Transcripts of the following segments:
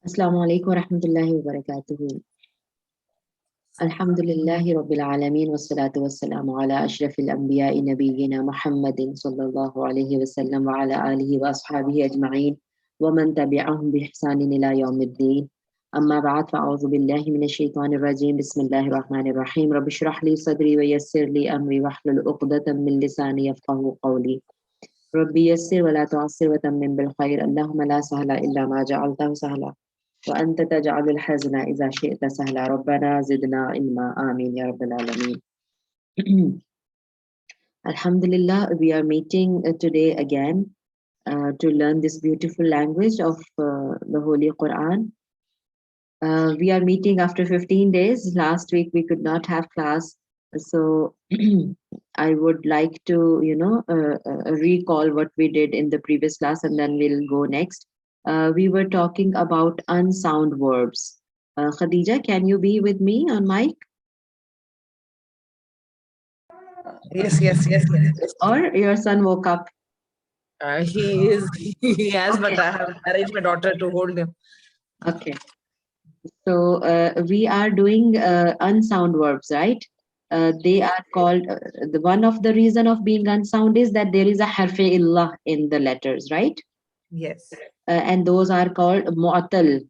Assalamu alaikum wa rahmatullahi wa barakatuhu. Alhamdulillahi rabbil alameen wa salatu wa salamu ala ashrafil anbiya'i nabiyyina Muhammadin sallallahu alayhi wa sallam wa ala alihi wa ashabihi ajma'in wa man tabi'ahum bi ihsanin ila yawmiddin. Amma ba'd, fa'udhu billahi minash shaitanir rajim. Bismillahir rahmanir rahim. Rabbi shrah li sadri wa yassir li amri wahlul 'uqdatam min lisani yafqahu qawli. Rabbi yassir wa la tu'assir wa tammim bil khair. Allahumma la sahla illa ma ja'altahu sahla. وأنت تجعل الحزن إذا شئت سهلا ربنا زدنا علما آمين يا رب العالمين. Alhamdulillah, we are meeting today again to learn this beautiful language of the Holy Quran. We are meeting after 15 days. Last week we could not have class, so I would like to, recall what we did in the previous class, and then we'll go next. We were talking about unsound verbs. Khadija, can you be with me on mic? Yes. Or your son woke up? He has, but I have arranged my daughter to hold him. Okay. So we are doing unsound verbs, right? They are called, one of the reason of being unsound is that there is a harfe illah in the letters, right? Yes. And those are called mu'tal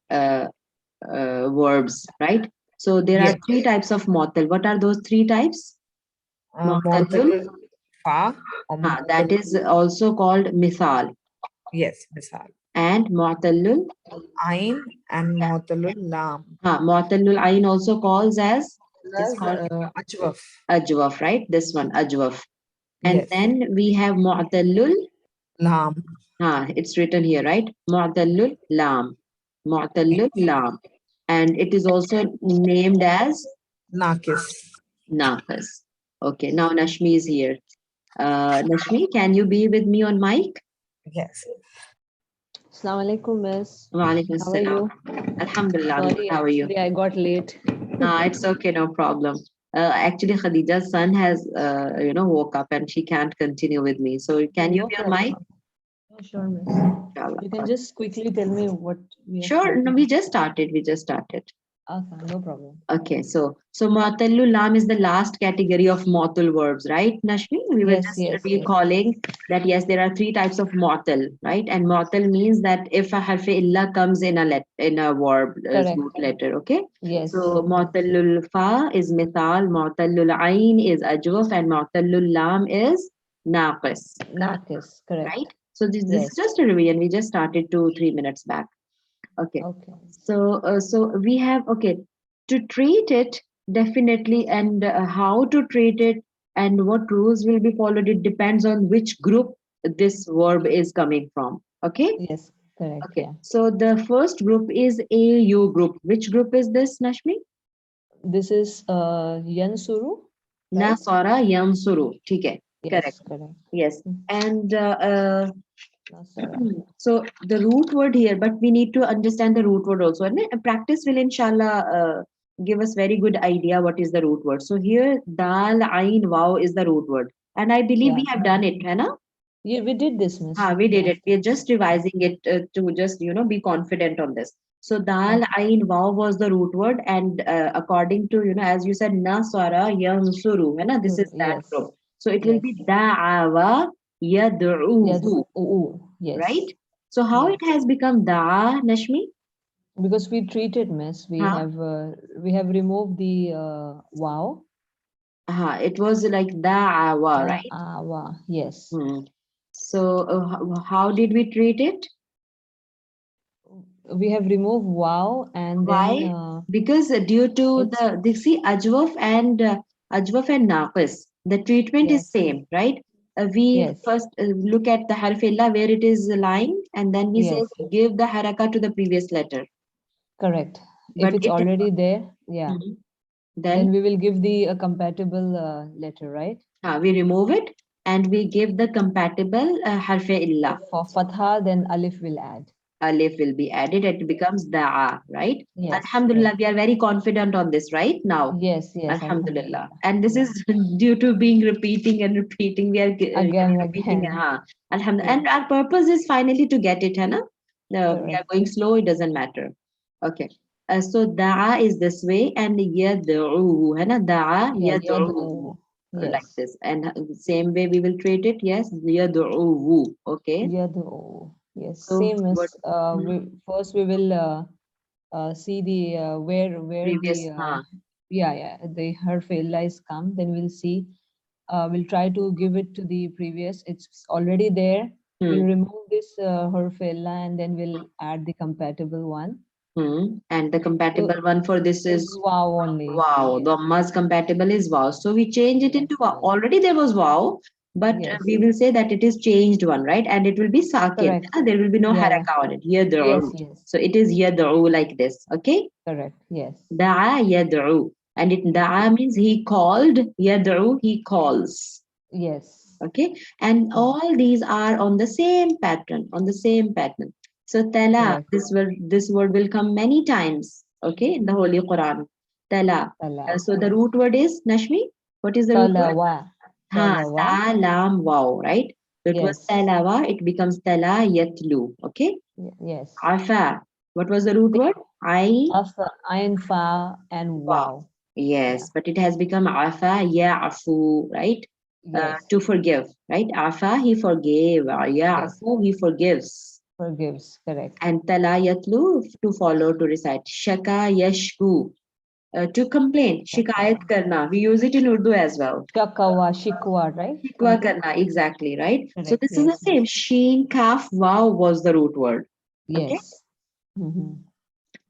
verbs, right? So there are three types of mu'tal. What are those three types? Mu'tal fa. That is also called mithal. Yes, misal. And mu'talul Ain and mu'talul lam. Mu'talul ain also calls as ajwaf. Ajwaf, right? This one, ajwaf. And Yes. then we have mu'talul lam. It's written here, right? Mu'talul lam. Mu'talul lam. And it is also named as Naqis. Naqis. Okay, now Nashmi is here. Nashmi, can you be with me on mic? Yes. Assalamu alaikum, miss. Wa alaikum How are you? Alhamdulillah. Sorry, How are you? actually, I got late. It's okay, no problem. Actually, Khadija's son has, woke up and she can't continue with me. So can you be on mic? Yeah, sure, miss. Inshallah. You can just quickly tell me what we are Sure. No, talking we just started. Okay, no problem. Okay, so mu'tallu lam is the last category of mu'tal verbs, right, Nashmi? We were Yes, just yes, recalling that yes, there are three types of mu'tal, right? And mu'tal means that if a harf illa comes in a verb Correct. root letter, okay? Yes. So mu'tallul fa is mithal, mu'tallul ain is ajwaf, and mu'tallul lam is naqis, Naqis, correct. right? So this is Yes. just a revision. We just started 2-3 minutes back. Okay. Okay. So we have, to treat it definitely, and how to treat it and what rules will be followed, it depends on which group this verb is coming from. Okay. Yes, correct. Okay. Yeah. So the first group is AU group. Which group is this, Nashmi? This is Yansuru. Right? Nasara Yansuru. Okay. Yes, correct. Yes. And Nasara. so the root word here, but we need to understand the root word also. And practice will inshallah give us very good idea what is the root word. So here dal, ain, waw is the root word. And I believe we have done it, Hannah? Yeah, we did this, miss. We did it. We are just revising it to just, be confident on this. So dal, ain, waw was the root word. And according to, as you said, nasara, yansuru, Hannah? This is that Yes. group. So it will be da'awa, yad'u. Yes. Right? So how it has become da'a, Nashmi? Because we treated, miss. We have removed the wow. It was like da'awa, right? Wow. Yes. So how did we treat it? We have removed wow, and Why? then Because due to see ajwaf and naqis, the treatment is same, right? We first look at the harf illa where it is lying, and then we say give the haraka to the previous letter. Correct. But if it's already there, then we will give the compatible letter, right? We remove it and we give the compatible harf illa. For fatha, then alif will add. Alif will be added. It becomes da'a, right? Yes. Alhamdulillah, we are very confident on this right now. Yes. Alhamdulillah. And this is due to being repeating and repeating. We are Again. repeating. Alhamdulillah. And our purpose is finally to get it, Hannah? We are Correct. going slow, it doesn't matter. Okay. So da'a is this way, and yad'uhu, hai na? Da'a Yeah, yad'uhu, yad'u. like Yes. this. And same way we will treat it. Yes, yad'uhu. Okay. Yad'u. Yes. So Same what? as first we will see the where Previous, the the harf illa is come. Then we'll see. We'll try to give it to the previous. It's already there. We'll remove this harf illa and then we'll add the compatible one. And the So compatible one for this it's is wow only. wow. Yes. Dhamma's compatible is wow. So we change it Yes. into wow. Yes. Already there was wow, but Yes. we will say that it is changed one, right? And it will be sakin. Correct. There will be no Yeah. haraka on it. Yad'u. Yes. So it is yad'u like this. Okay. Correct. Yes. Da'a yad'u. And it da'a means he called. Yad'u, he calls. Yes. Okay. And all these are on the same pattern. So tala, Correct. this word will come many times. Okay, in the Holy Quran. Tala. Tala. So the Yes. root word is Nashmi. What is the root word? Talawa. Ha, Talawa. ta, lam, wow, right? So it was Yes. talawa, it becomes tala yatlu. Okay. Yes. Afa. What was the root word? I, Afa, ain, fa, and wow. wow. Yes, but it has become afa, ya'fu, right? Yes. To forgive, right? Afa, he forgave. Yes. Ya'fu, he forgives. Forgives. Correct. And tala yatlu, to follow, to recite. Shaka yashku, to complain. Shikayat karna. We use it in Urdu as well. Shakawa, shikwa, right? Shikwa Something. karna, exactly, right? So Correct. this is the Yes. same. Sheen, kaf, wow was the root word. Okay. Yes. Mhm.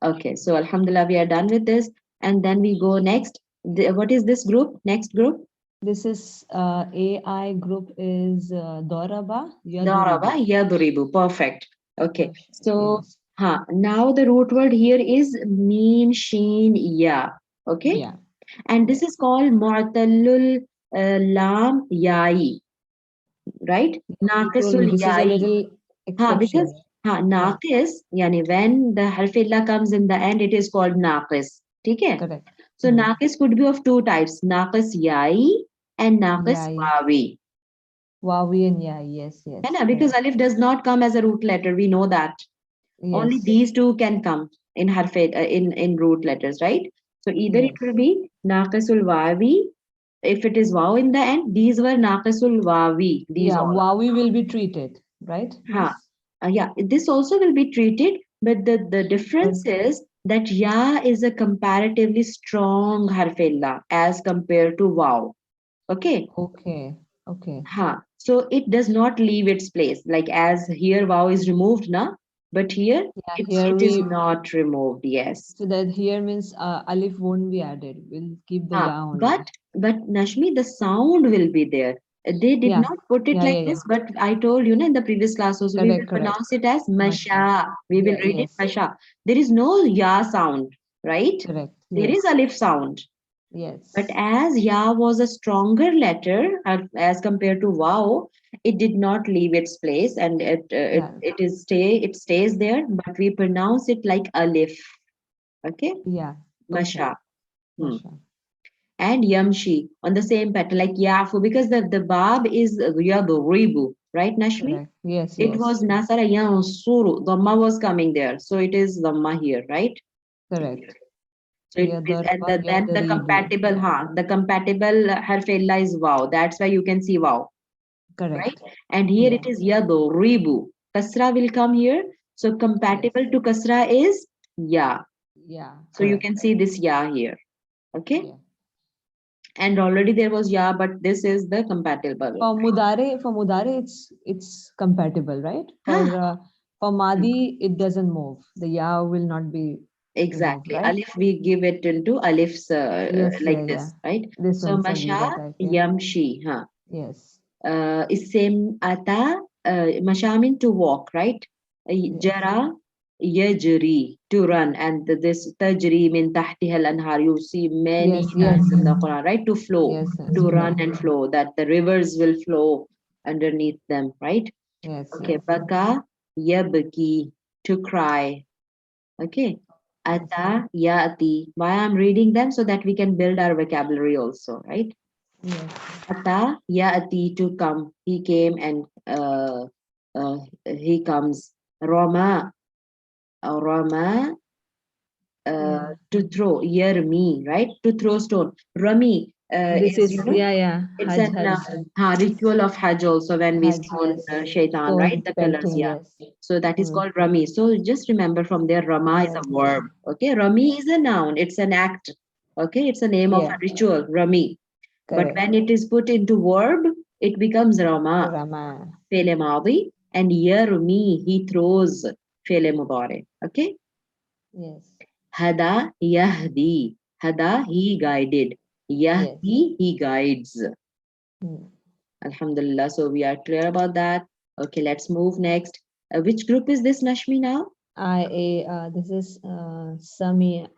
Okay. So alhamdulillah, we are done with this. And then we go next. What is this group? Next group? This is AI group is Doraba Daraba Yaduribu. yaduribu. Perfect. Okay. So Yes. now the root word here is meen, sheen, ya. Okay. Yeah. And this Yes. is called mu'tallul lam yai, right? You told me Naqisul this is a yai. little Because exception. Yeah. naqis, yani when the harf illa comes in the end, it is called naqis. Okay? Correct. So naqis could be of two types, naqis yai and naqis Yeah. wawi. Wawi and yeah. Yes. Yes. है ना? Because Correct. alif does not come as a root letter, we know that. Only Yes. these two can come in in root letters, right? So either it Yes. will be naqisul wawi. If it is wow in the end, these were naqisul wawi. These Yeah. all. Wawi will be treated, right? Ha. Miss? Yeah, this also will be treated, but the difference is that ya is a comparatively strong harf illa as compared to wow. Okay. Okay. Okay. So it does not leave its place. Like as here wow is removed, na, but here Yeah. Here it is we not removed. Yes. so that here means alif won't be added. We'll keep the ya only. But Nashmi, the sound will be there. They did Yeah. not put it Yeah. like Yeah. this, Yeah. but I told you, in the previous class also, we will Correct. Correct. pronounce it as Masha. masha. We will Yeah. read it Yes. masha. There is no ya sound, right? Correct. There is Yes. alif sound. Yes. But as ya was a stronger letter as compared to wow, it did not leave its place, and Yeah. it stays there. But we pronounce it like alif. Okay, Yeah. Okay. masha. Masha. And yamshi on the same pattern like yafu, because the bab is yadribu, right, Nashmi? Correct. Yes. It Yes. was nasara yansuru. Dhamma was coming there, so it is dhamma here, right? Correct. So it is, and Yadaraba then the Yadaribu. compatible, the compatible harf illa is wow. That's why you can see wow, right? Correct. And here Yeah. it is yadribu. Kasra will come here, so compatible to kasra is ya. Yeah. So you Correct. can see this ya here, okay? Yeah. And already there was ya, but this is the compatible. For mudare, it's compatible, right? For madi, it doesn't move. The ya will not be removed, Exactly. right? Alif, we give it into alifs Yes. like Yeah. Yeah. this, right? This So one, masha, Sagira type. Yeah. yamshi, Yes. is same ata, masha mean to walk, right? Yes. Jara, yajri, to run. And this tajri min tahtiha al-anhar, you see many Yes. times Yes. in the Quran, right? To flow, Yes. Yes. to run Flow. and flow, that the rivers will flow underneath them, right? Yes. Okay, Yes. baka, yabki, to cry. Okay. Yes. Ata, yati. Why I'm reading them so that we can build our vocabulary also, right? Yes. Ata, yati, to come. He came and he comes. Roma, Rama, Yeah. to throw, yarmi, right? To throw stone. Rami This is, is, yeah. it's Hajj, an Hajj. ritual of Hajj also when we Hajj, stone yes. shaitan, right? Stone The pillars, pelting, yeah. yes. So that is called Rami. So just remember from there, Rama is a verb. Okay, Rami is a noun. It's an act. Okay, it's a name of a Yeah. ritual, Rami. But Correct. when it is put into verb, it becomes Rama, Rama. فعل ماضي, and yarmi, he throws, فعل مضارع. Okay. Yes. Hada yahdi. Hada, he guided. Yes. Yahdi, he guides. Hmm. Alhamdulillah. So we are clear about that. Okay, let's move next. Which group is this, Nashmi, now? This is Samia.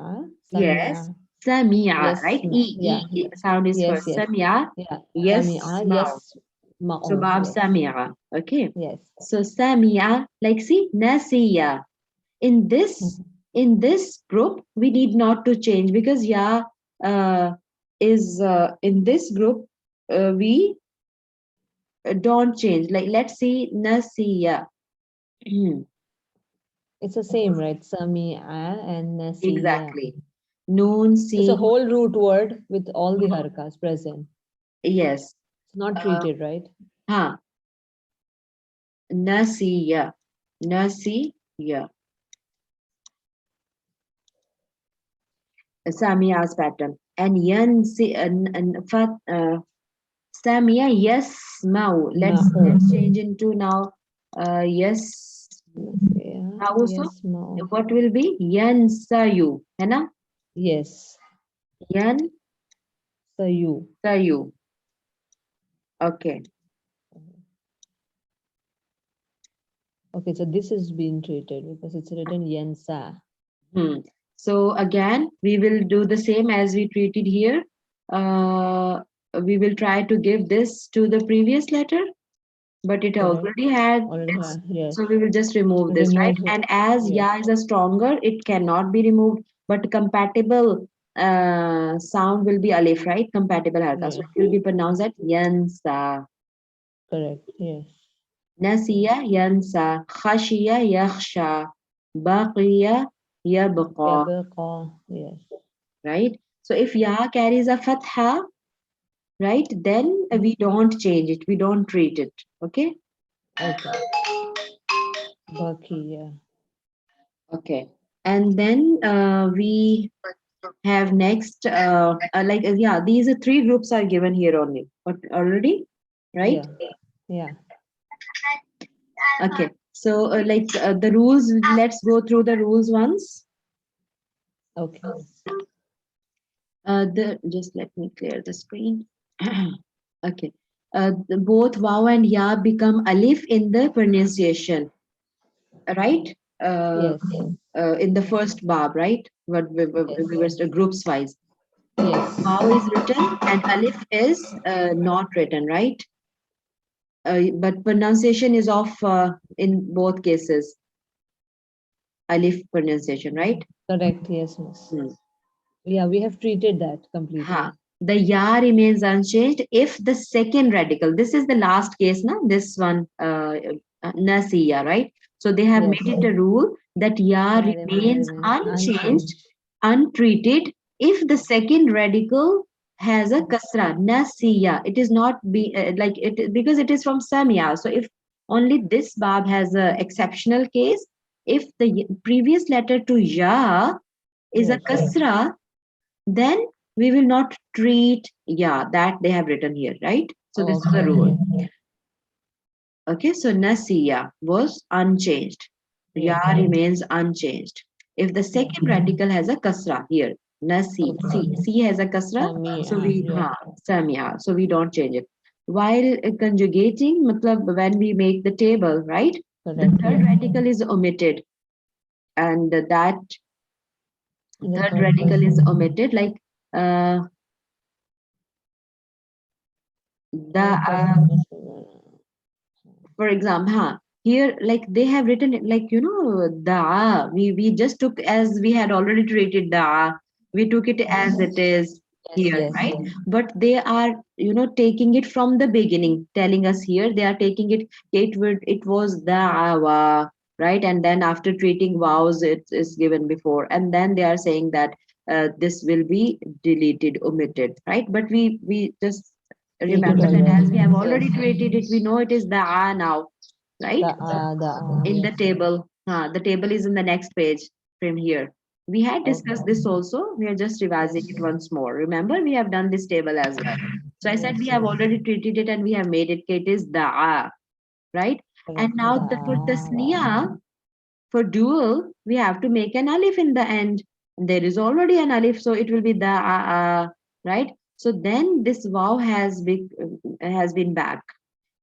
Yes. Samia. Samia, Yes. right? Yeah. Sound is Yes. first. Yes. Samia. Yeah. Yes. Samia. Ma'u. Yes. Ma'u. So Bab Yes. Samia. Okay. Yes. So Samia, like see, Nasiya. In this group, we need not to change because ya is in this group, we don't change. Like let's see, Nasiya. It's the same, right? Samia and Nasiya. Exactly. Noon, It's a see. whole root word with all the harakas present. Yes. It's not treated, right? Huh. Nasiya. Nasiya. Samia's pattern. And yansi and fat Samia, yes, Mau. Let's change into now. Yes. Nasiya. Now also, Yes, Ma'u. what will be? Yansayu. है ना? Yes. Yansayu. So you. Okay. Okay, so this is being treated because it's written Yensa. So again, we will do the same as we treated here. We will try to give this to the previous letter, but it Correct. already had. Yes. So we will just remove this, right? Remove it. And as Yes. ya is a stronger, it cannot be removed. But compatible sound will be alif, right? Compatible harka. So Yeah. it will be pronounced as yansa. Correct. Yes. Nasiya yansa. Khashiya yakhsha. Baqiya yabqa. Yabaqa. Yes. Right? So if ya carries a fatha, right, then we don't change it. We don't treat it. Okay? Okay. Baki, yeah. Okay. And then we have next, yeah, these are three groups are given here only, but already, right? Yeah. Okay. So the rules, let's go through the rules once. Okay. Just let me clear the screen. Okay. Both wow and ya become alif in the pronunciation, right? Yes. In the first bab, right? What we were groups wise. Yes. Wow is written and alif is not written, right? But pronunciation is off in both cases. Alif pronunciation, right? Correct. Yes, miss. Yeah, we have treated that completely. The ya remains unchanged if the second radical, this is the last case now, this one, nasiya, right? So they have made it a rule that ya remains unchanged, untreated if the second radical has a kasra, nasiya. It is not be like it because it is from samia. So if only this bab has a exceptional case, if the previous letter to ya is a kasra, then we will not treat that they have written here, right? So this is the rule. Okay, so nasiya was unchanged. Ya remains unchanged. If the second radical has a kasra here, nasi, si has a kasra, so we samia, so we don't change it. While conjugating, matlab, when we make the table, right? The third radical is omitted, and that third radical is omitted, like for example, here like they have written it like the we just took as we had already treated we took it as it is here, right? But they are taking it from the beginning, telling us here they are taking it was da'awa, right? And then after treating vowels, it is given before, and then they are saying that this will be deleted, omitted, right? But we just remember that already. as we have already Yes. treated it, we know it is the a now, right? In the Yes. table. The table is in the next page from here. We had discussed this also. We are just revising it once more. Remember, we have done this table as well. So I said we have already treated it and we have made it. It is da'a, right? And now for tasniya, for dual, we have to make an alif in the end. There is already an alif, so it will be da'a, right? So then this vav has been back.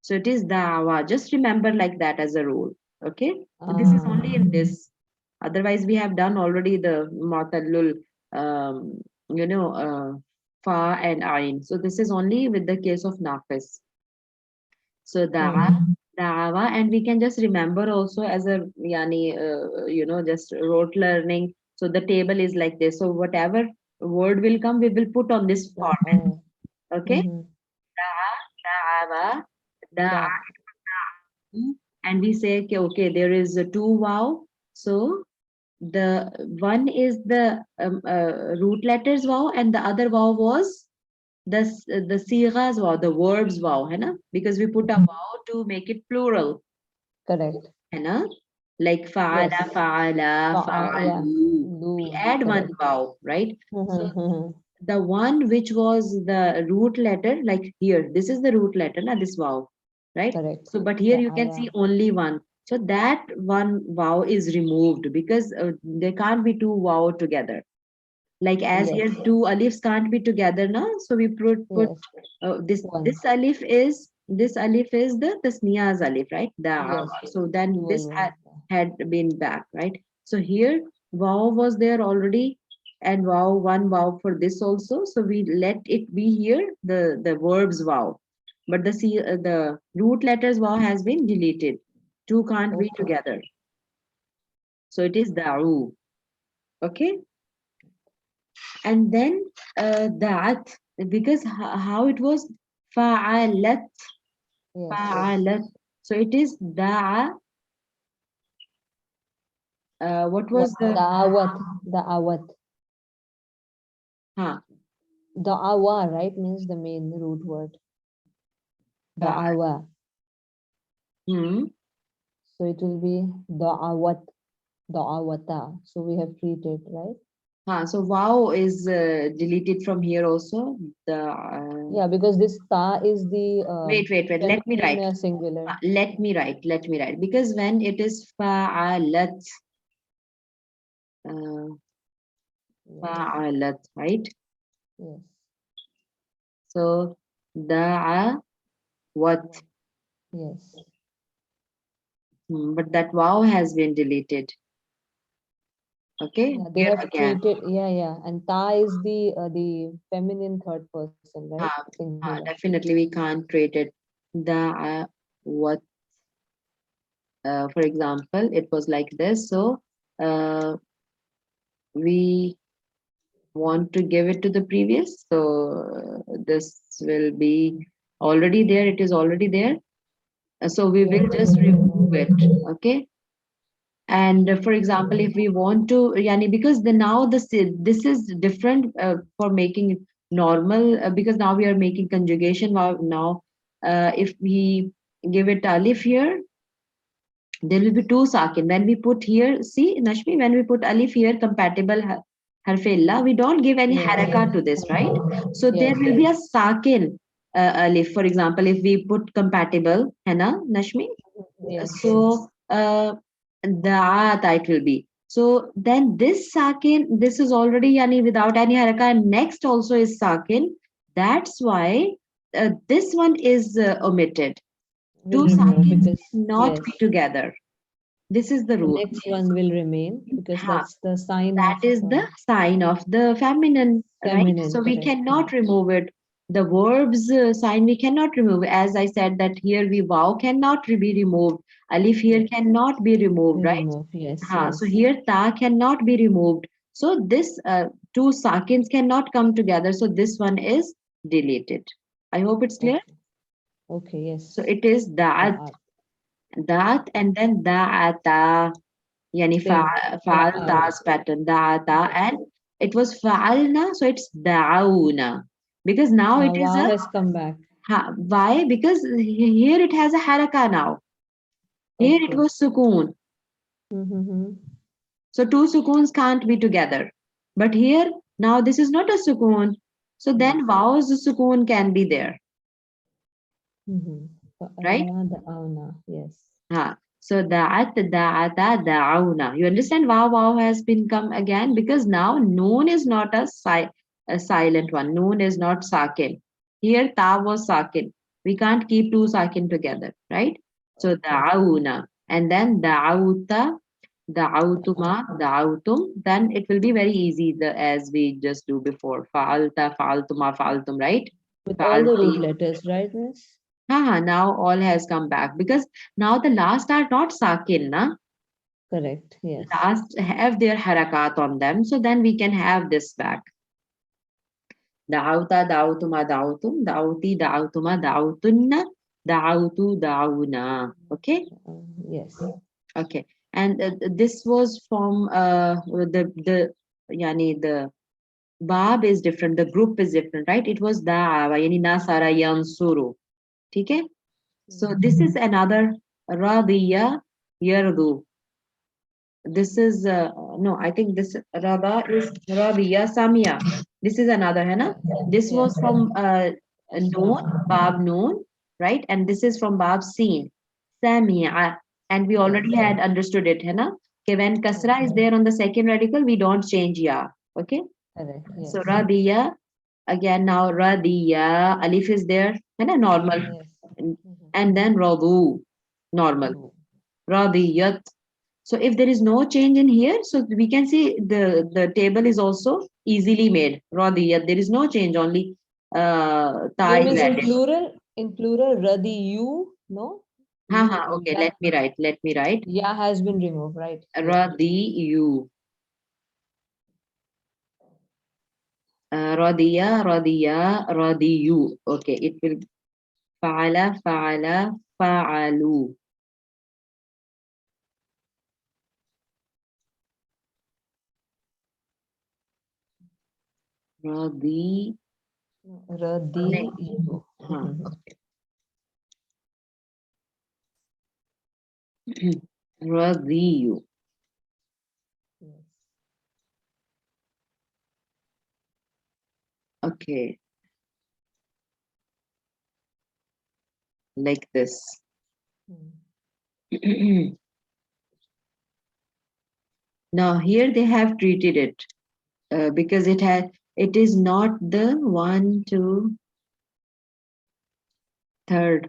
So it is da'wa. Just remember like that as a rule. Okay. But this is only in this. Otherwise, we have done already the mu'tallul, um, fa and ain. So this is only with the case of nafis. So da'wa, and we can just remember also as a just rote learning. So the table is like this. So whatever word will come, we will put on this format. Okay. Da'wa, da'a, and we say okay, there is a two wow. So the one is the root letters wow, and the other wow was the sigas wow, the verbs wow, hai na? Because we put a wow to make it plural, Correct. hai na? Like fa'ala, Yes. fa'ala, Yeah. fa'alu. We add one Correct. wow, right? So Mhm. the one which was the root letter, like here, this is the root letter, na, this wow, right? Correct. So, but here you can Yeah. see only one. So that one wow is removed because there can't be two wow together. Like as here, Yes. two alifs can't be together, na. So we put Yes. this One. this alif is the tasniya's alif, right? Yes. So then Dual this one. had been back, right? So here wow was there already, and wow, one wow for this also. So we let it be here the verbs wow, but the root letters wow has been deleted. Two can't be Okay. together. So it is da'u. Okay. And then that, because how it was fa'alat, Yes. fa'alat. So it is da'a. What was the Da'awat. Da'awat. huh? Da'awa, right, means the main root word. Da'awa. Hmm. So it will be da'awat. Da'awata. So we have treated, right? So wow is deleted from here also. The Yeah, because this ta is the wait. Let me write. feminine singular. Let me write. Let me write. Because when it is fa'alat, uh, fa'alat, right? Yes. So da'a what? Yes. But that wow has been deleted. Okay, Yeah, they here have again. treated. Yeah. And ta is the feminine third person, right? Singular. Definitely we can't treat it. The what? For example, it was like this. So we want to give it to the previous. So this will be already there. It is already there. So we will just remove it. Okay. And for example, if we want to, yani, because now this is different for making normal, because now we are making conjugation. Now, if we give it alif here, there will be two sakin. When we put here, see, Nashmi, when we put alif here, compatible harf illa, we don't give any haraka to this, right? So there will be a sakin alif. For example, if we put compatible, है ना, Nashmi? Yes. So the it will be. So then this sakin, this is already yani without any haraka, and next also is sakin. That's why this one is omitted. Two Will remove sakins because cannot be yes, together. This is the the rule. next one will remain because Ha, that's the sign that of is the sign of the feminine, right? feminine. So we Correct. cannot remove it. The verbs sign we cannot remove. As I said that here we wow cannot be removed. Alif here Yes. cannot be removed, Will right? remove. Yes. So Yes. here ta cannot be removed. So this two sakins cannot come together. So this one is deleted. I hope it's clear. Okay. Okay. Yes. So it is da'at. Da'at. that and then da'ata, yani Same. fa'alta's pattern, da'ata, and it was fa'alna, so it's da'awna. Because now it is Wow a, has come back. why? Because here it has a haraka now. Here it Okay. was sukoon. Mm-hmm. So two sukoons can't be together. But here, now this is not a sukoon. So then vow's sukoon can be there, Mm-hmm. right? Yes. So da'at, da'ata, da'awna. You understand wow has been come again because now noon is not a silent one. Noon is not sakin. Here ta was sakin. We can't keep two sakin together, right? So da'awna. And then da'awta, da'awtuma, da'awtum. Then it will be very easy as we just do before. Fa'alta, fa'altuma, fa'altum, right? With all the root Fa'alti. letters, right, miss? Now all has come back because now the last are not sakin, na? Correct. Yes. Last have their harakat on them, so then we can have this back. Da'auta, da'autuma, da'autum, da'auti, da'autuma, da'autunna, da'autu, da'auna. Okay? Yes. Okay. And this was from the yani the bab is different, the group is different, right? It was da'a, yani nasara yansuru. Okay? So this is another radiya yardu. This is no, I think this Rada is Radiya Samia. This is another, hai na? This was Yes. from Noon, Bab Noon, right? And this is from Bab Seen, Samia. And we already had understood it, hai na? Okay, when Kasra is there on the second radical, we don't change Ya. Okay? Correct. So Yes. Radiya, again now Radiya, Alif is there, hai na? Normal. Yes. And then Radu, normal. Radiyat. So if there is no change in here, so we can see the table is also easily made. Radiyat. There is no change, only ta That is means added. in plural, radi you, no? Okay, Ya, let me write. ya has been removed, right? Radiyu. Radiya, radiya, radiyu. Okay, it will fa'ala, fa'ala, fa'alu. Radi. Radi you. Okay. Radiyu. Okay, like this. Now here they have treated it because it is not the 1, 2, 3rd.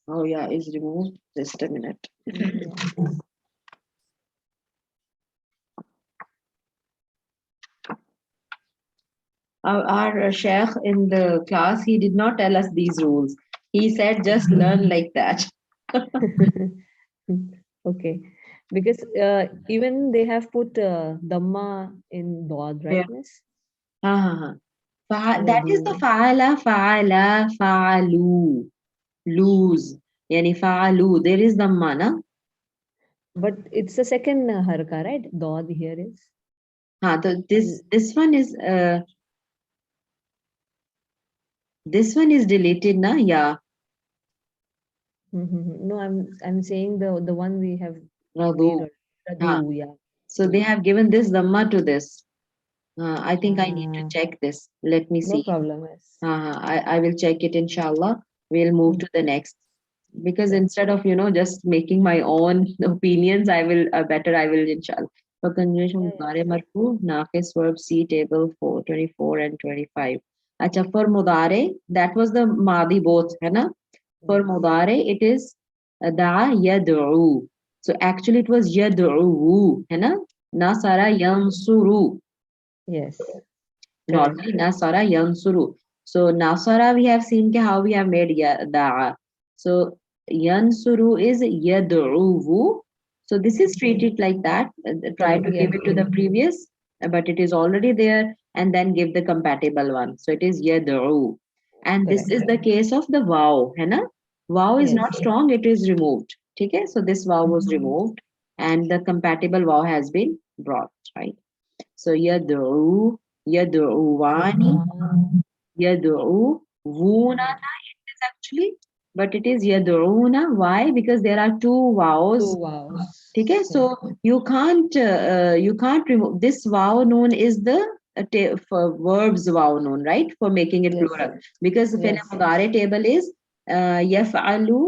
Oh yeah, is removed. Just a minute. Our sheikh in the class, he did not tell us these rules. He said just learn like that. Okay, because even they have put Dhamma in Dod, right, Yeah. miss? That is the fa'ala, fa'ala, fa'alu. Lose. Yani fa'alu. There is the mana. But it's the second haraka, right? Dod here is. This one is deleted, na? Yeah. No, I'm saying the one we have Radu. made. Radu, yeah. So they have given this Dhamma to this. I think I need to check this. Let me No see. problem, miss. I will check it, inshallah. We'll move to the next. Because Sure. instead of, just making my own opinions, I will, inshallah. For conjugation, Mudare Marfu, Naqis verb C, table 4, 24 and 25. Acha, for Mudare, that was the Madi both, hai na? For Mudare, it is Da Yad'u. So actually it was Yad'u, hai na? Nasara Yansuru. Yes. Normally, Nasara Yansuru. So Nasara, we have seen how we have made Da'a. So Yansuru is Yad'uvu. So this is treated like that. Try to give it to the previous, but it is already there, and then give the compatible one. So it is Yad'u. And this is the case of the wow, है ना? Wow is not Yes. strong, it is removed. Okay, so this wow was Mhm. removed and the compatible wow has been brought, right? So yad'u, yad'uwani, yad'uwuna is actually, but it is yad'una. Why? Because there are two vows. Two vows. Okay, so you can't remove this wow noon is the for verbs wow noon, right? For making it Yes. plural. Because the Yes. mudari table is yaf'alu,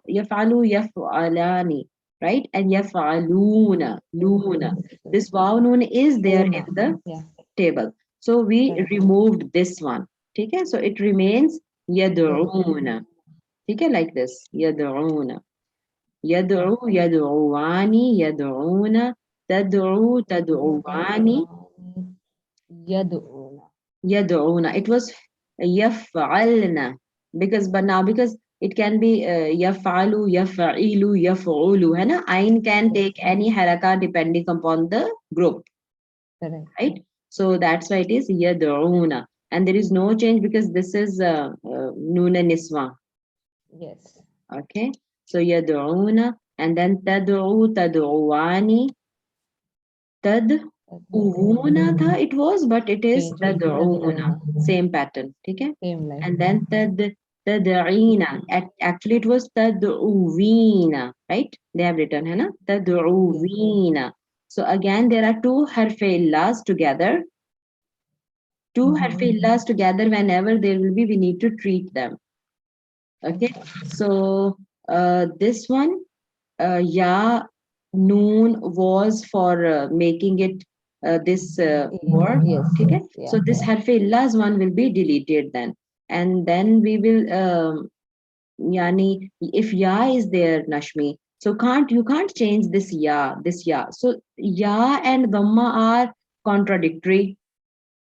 yaf'alu, yaf'alani, right? And yaf'aluna, luna. This wow noon is there in the Yeah. table. So we Correct. removed this one. Okay, so it remains yad'una. Okay, like this, yad'una. يدعو يدعوان يدعون تدعو تدعوان Yad'una. يدعون. It was يفعلن because it can be يفعل يفعل يفعل هنا ain can take any haraka depending upon the group, Correct. right? So that's why it is يدعون, and there is no change because this is نون النسوة. Yes. Okay, so يدعون, and then تدعو تدعوان تدعونا tha it was, but it is Change. تدعونا, same pattern. Okay, Same line. and then تدعينا, actually it was تدعوين, right? They have written है ना تدعوين. So again there are two harfe illas together. Two harfe illas together, whenever there will be, we need to treat them. Okay, so this one ya noon was for making it this word. Yes. Okay, Yeah. so this harf illas one will be deleted then, and then we will yani if ya is there, Nashmi, so you can't change this ya, so ya and dhamma are contradictory.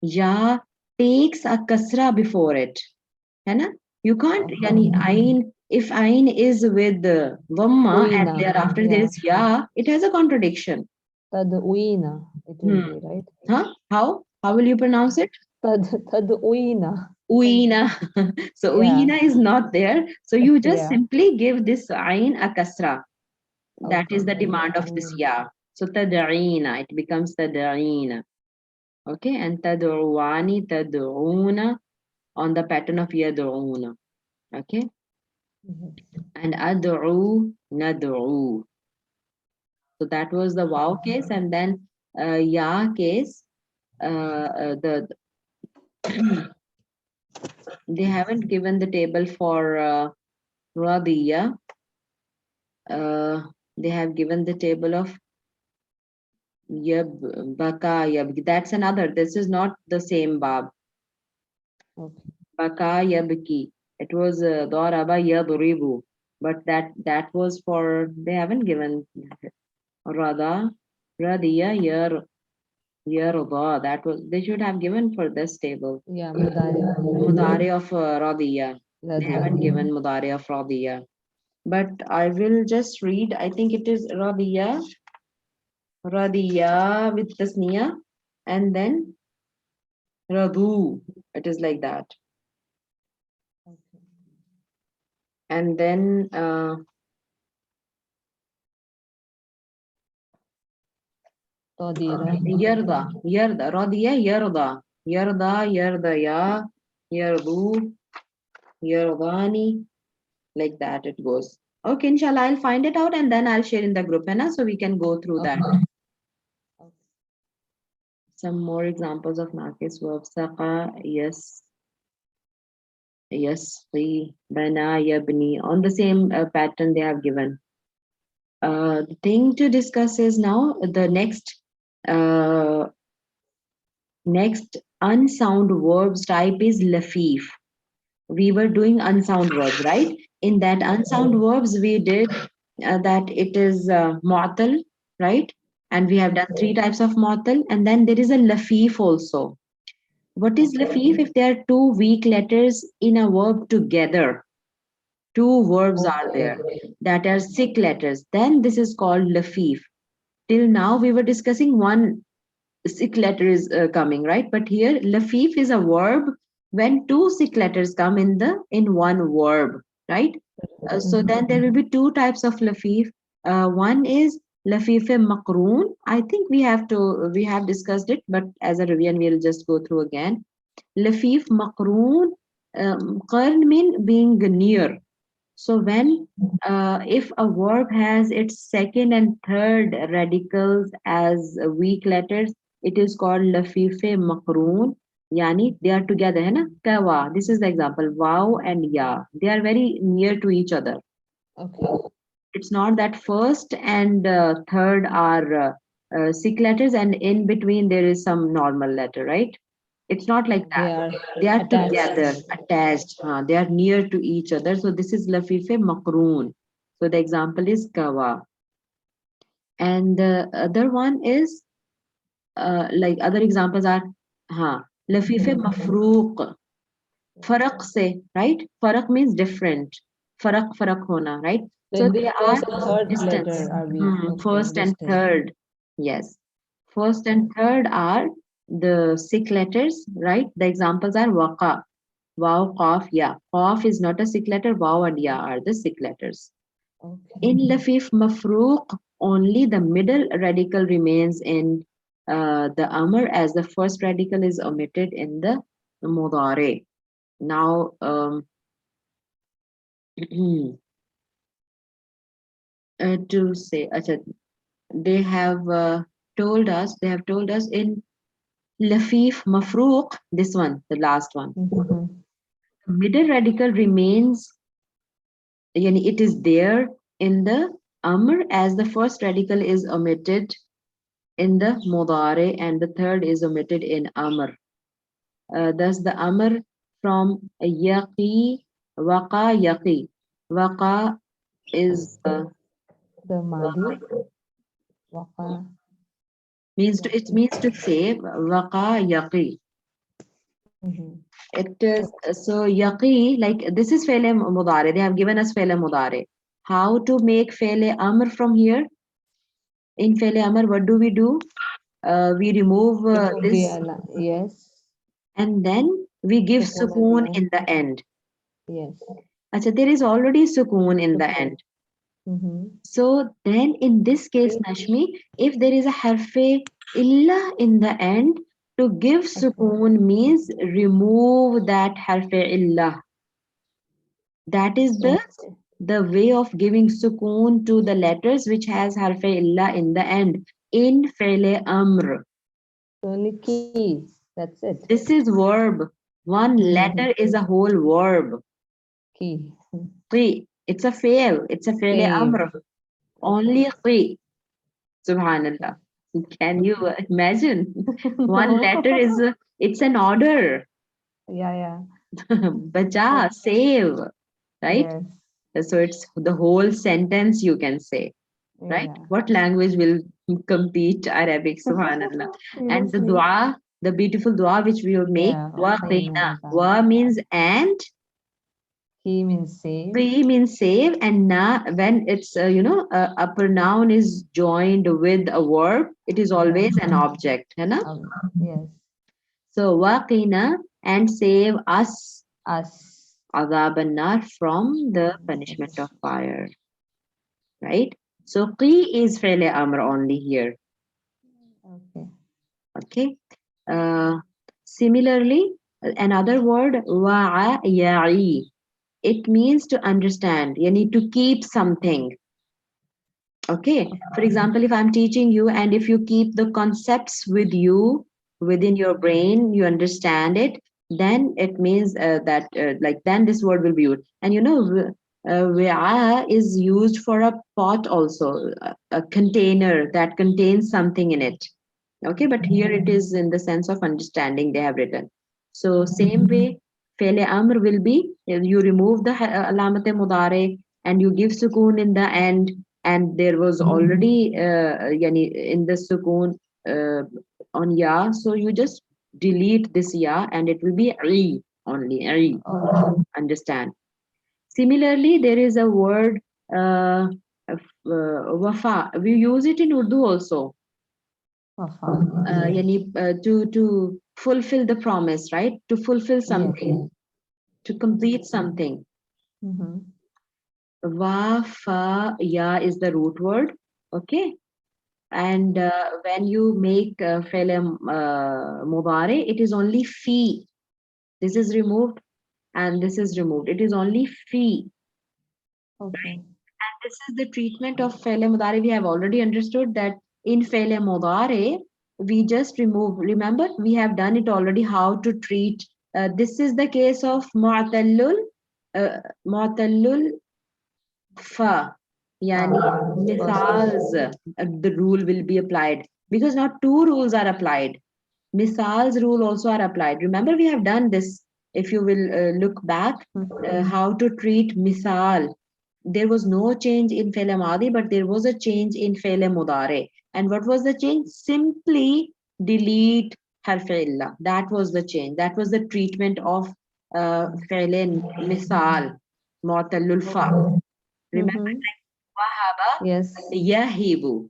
Ya takes a kasra before it, है ना? You can't, yani ain, if ain is with dhamma and Uina. thereafter there is ya, it has a contradiction. Tad'uina. It will be, right? Huh? How will you pronounce it? Tad'uina. Uina. So Yeah. uina is not there. So you just Yeah. simply give this ain a kasra. That is Okay. the demand of this ya. So tad'ina, it becomes tad'ina. Okay, and tad'uani, tad'una on the pattern of yad'una. Okay, and ad'u, nad'u. So that was the wow case, and then ya case. They haven't given the table for Radiya. They have given the table of Yab, Baka, Yab. That's another. This is not the same Bab. Okay. Baka, Yabki. It was Daraba, Yadribu. But that was for, they haven't given Rada, Radiya, Yarda. That was, they should have given for this table. Yeah. Mudari. Mudari of Radiya. They haven't Radiya. given Mudari of Radiya. But I will just read, I think it is Radiya with Tasniya, and then Radu. It is like that. And then Tadira. Yarda, Radiya, Yardaya, Yardu, Yardani, like that it goes. Okay, inshallah, I'll find it out and then I'll share in the group, Anna, so we can go through that. Some more examples of Naqis verbs. Saqa, yes. Yasqi, bana, yabni. On the same pattern they have given. The thing to discuss is now the next unsound verbs type is lafif. We were doing unsound verbs, right? In that unsound verbs, we did that it is mu'tal, right? And we have done 3 types of mu'tal, and then there is a lafif also. What is lafif? If there are 2 weak letters in a verb together, 2 verbs are there that are sick letters, then this is called lafif. Till now, we were discussing one sick letter is coming, right? But here, lafif is a verb when two sikh letters come in one verb, right? So then there will be two types of lafif. One is lafif maqroon. I think we have discussed it, but as a revision, we'll just go through again. Lafif maqroon, qarn mean being near. So when if a verb has its second and third radicals as weak letters, it is called lafife maqroon. Yani they are together, है ना? Kawa. This is the example. Wow and ya. They are very near to each other. Okay. It's not that first and third are Sikh letters and in between there is some normal letter, right? It's not like They that. are They are attached. together, attached. They are near to each other. So this is lafife makroon. So the example is kawa. And the other one is like other examples are lafife mafruq. Faraq se, right? Faraq means different. Faraq hona, right? So Then the they are first and third distance. letter are weak. Okay, First and distance. third. Yes. First and third are the Sikh letters, right? The examples are waqa, waw, qaf, ya. Qaf is not a Sikh letter, waw and ya are the Sikh letters. Okay. In lafif mafruq, only the middle radical remains in the amr as the first radical is omitted in the mudare. Now, to say, they have told us in Lafif Mafruq, this one, the last one, middle radical remains, yani it is there in the Amr as the first radical is omitted in the Mudare and the third is omitted in Amr. Thus the Amr from Yaqi, Waqa, Yaqi. Waqa is The Madi. Waqa. it means to say Waqa Yaqi. It is so yaqi, like this is fele mudare. They have given us fele mudare. How to make fele amr from here? In fele amr, what do? We remove this Yes. and then we give Sukoon sukoon at the in the end. Yes. Achha, there is already sukoon in the end. So then in this case, Nashmi, if there is a harfe illa in the end, to give sukoon means remove that harfe illa. That is the way of giving sukoon to the letters which has harfe illa in the end in fele amr. Only key. That's it. This is verb. One letter is a whole verb. Key. Qi. It's a fail. It's a fele amr. Only qi. Subhanallah. Can you imagine? One letter is it's an order. Yeah. Bacha, save. Right? Yes. So it's the whole sentence you can say. Right? Yeah. What language will compete Arabic? Subhanallah. And the dua, the beautiful dua which we will make, Yeah, waqina. Wa means and, He means save. qi means save, and na, when it's, a pronoun is joined with a verb, it is always an object. Hai na? Yes. So, waqina and save us, Us. azab an-nar, from the punishment of fire. Right? So, qi is fele amr only here. Okay. Similarly, another word, wa'a ya'i. It means to understand. You need to keep something. Okay. For example, if I'm teaching you and if you keep the concepts with you within your brain, you understand it, then it means that then this word will be used. And wa'a is used for a pot also, a container that contains something in it. Okay, but here it is in the sense of understanding they have written. So same way, fele amr will be, you remove the alamat mudare and you give sukoon in the end, and there was already yani in the sukoon on ya, so you just delete this ya and it will be I only, I. Understand. Similarly, there is a word wafa. We use it in Urdu also. to fulfill the promise, right? To fulfill something, to complete something. Wa, fa, ya is the root word, okay? And when you make fi'l mudari, it is only fi. This is removed and this is removed. It is only fi. Okay. And this is the treatment of fi'l mudari. We have already understood that in fi'l mudari, we just remove. Remember, we have done it already. How to treat? This is the case of mu'tallul fa. Yani misals, the rule will be applied because now two rules are applied. Misal's rule also are applied. Remember, we have done this. If you will look back, how to treat misal. There was no change in fi'l madi, but there was a change in fi'l mudare. And what was the change? Simply delete harf illa. That was the change. That was the treatment of fi'l misal, mu'tallul fa. Remember, wahaba, Yes. yahibu.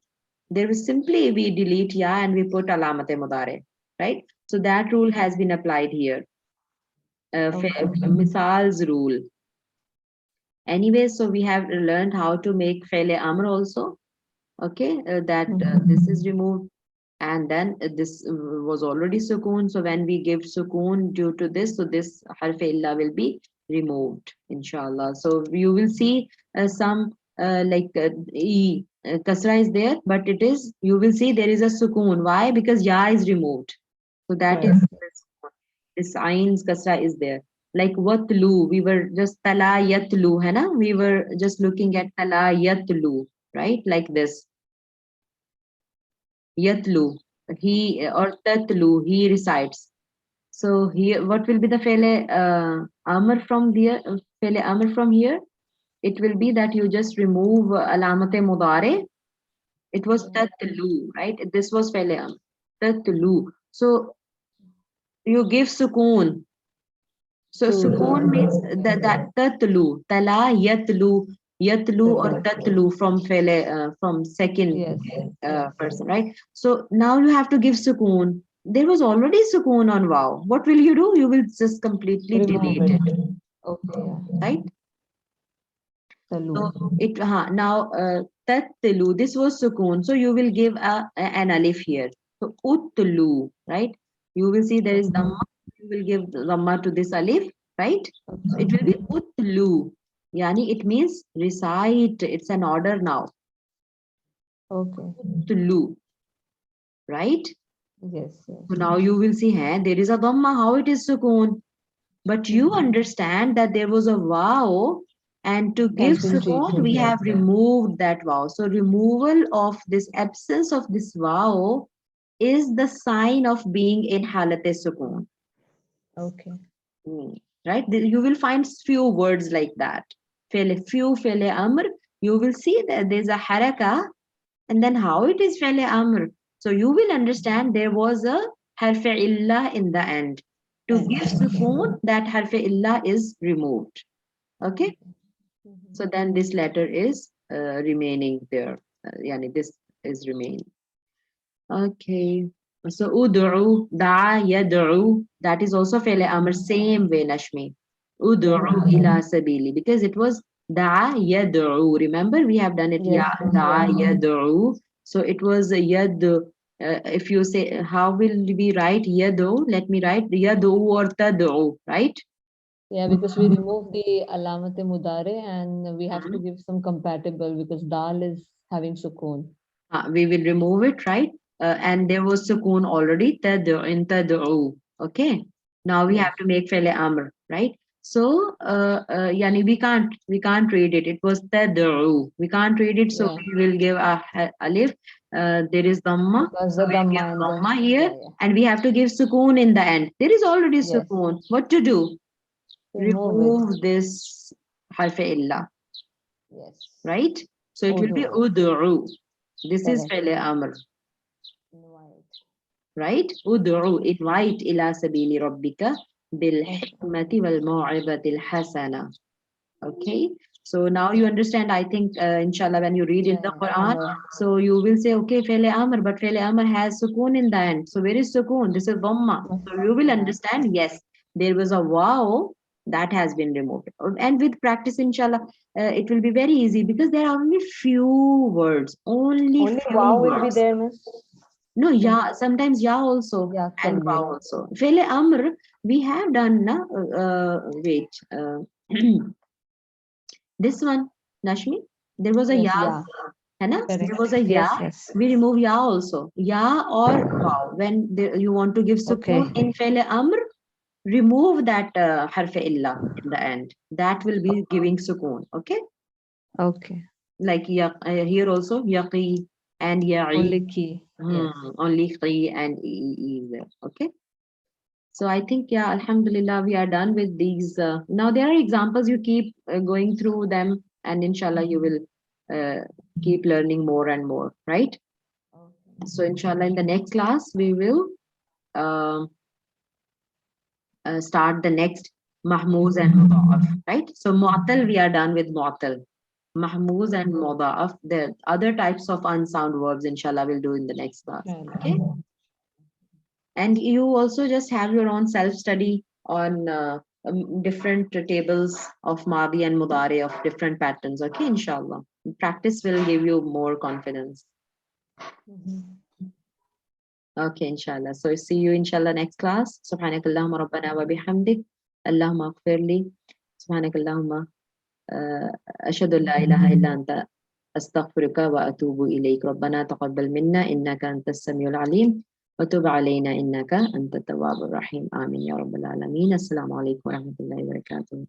There was simply we delete ya and we put alamate mudare, right? So that rule has been applied here. Misal's rule. Anyway, so we have learned how to make fele amr also. Okay, this is removed. And then this was already sukoon. So when we give sukoon due to this, so this harf illa will be removed, inshallah. So you will see some kasra is there, but it is, you will see there is a sukoon. Why? Because ya is removed. So that is this ain's kasra is there. Like watlu, we were just tala yatlu, hai na? We were just looking at tala yatlu, right? Like this. Yatlu, he or tatlu, he recites. So here, what will be the fele amr from there? Fele amr from here? It will be that you just remove alamate mudare. It was tatlu, right? This was fele amr. Tatlu. So you give sukoon. So sukoon means that tatlu, tala yatlu or tatlu from fele from second person, right? So now you have to give sukoon. There was already sukoon on wow. What will you do? You will just completely delete it, Okay. right? Talu. So it now tatlu. This was sukoon. So you will give an alif here. So utlu, right? You will see there is dhamma. You will give dhamma to this alif, right? So it will be utlu. Yani it means recite. It's an order now. Okay. Utlu, right? Yes. So now you will see, hey, there is a dhamma. How it is sukoon? But you understand that there was a wow, and to give been sukoon, treated, we yes. have removed that wow. So removal of this absence of this wow is the sign of being in halate sukoon. Okay. Right? You will find few words like that. Fele amr. You will see that there's a haraka, and then how it is fele amr. So you will understand there was a harf illa in the end. To give sukoon, that harf illa is removed. Okay? So then this letter is remaining there. Yani this is remaining. Okay. So ud'u, da'a, yad'u, that is also fele amr, same way, Nashmi. Ud'u ila sabili, because it was da'a, yad'u. Remember, we have done it, ya, da'a, yad'u. So it was a yad. If you say, how will we write yad'u? Let me write yad'u or tad'u, right? Yeah, because we remove the alamate mudare and we have to give some compatible because dal is having sukoon. We will remove it, right? And there was sukoon already, tad'u, in tad'u. Okay. Now we have to make fele amr, right? So, yani we can't read it. It was tad'u. We can't read it, so we will give a alif. There is dhamma. Because So the we'll give dhamma and dhamma here, and we have to give sukoon in the end. There is already sukoon. What to do? Remove this harf illa, Yes. right? So it will be ud'u. This is fele amr. Right? Ud'u, invite ila sabili rabbika bil hikmati wal maw'izatil hasana. Okay? So now you understand, I think, inshallah, when you read in the Yeah, Quran, yeah. so you will say, okay, Fele Amr, but Fele Amr has sukoon in the end. So where is sukoon? This is Dhamma. So you will Yeah. understand, yes, there was a wow that has been removed. And with practice, inshallah, it will be very easy because there are only few words, only few wow will be words. there, miss. No, yeah, sometimes yeah also, Yeah, can and be. wow also. Fele Amr, we have done, na, wait, this one, Nashmi, there was a Yes, ya, yeah. hai na? There Correct. was a ya. Yes, yes. We remove ya also. Ya or wow. When you want to give sukoon Okay. in Fele Amr, remove that harf illa in the end. That will be giving sukoon. Okay? Okay. Like here also, yaqi and ya'i. Only key. Yes. Only qi and e is there. Okay? So I think, yeah, alhamdulillah, we are done with these. Now there are examples, you keep going through them, and inshallah, you will keep learning more and more, right? So inshallah, in the next class, we will start the next mahmuz and muda'af, right? So mu'tal, we are done with mu'tal. Mahmuz and muda'af, the other types of unsound verbs, inshallah, we'll do in the next class. Okay? And you also just have your own self-study on different tables of Madi and Mudari of different patterns. Okay, inshallah. Practice will give you more confidence. Okay, inshallah. So see you inshallah next class. Subhanakallahumma rabbana wa bihamdik. Allahumma aghfirli. Subhanakallahumma. Ashhadu an la ilaha illa anta. أستغفرك وأتوب إليك ربنا تقبل منا إنك أنت السميع العليم وتب علينا إنك أنت التواب الرحيم آمين يا رب العالمين السلام عليكم ورحمة الله وبركاته.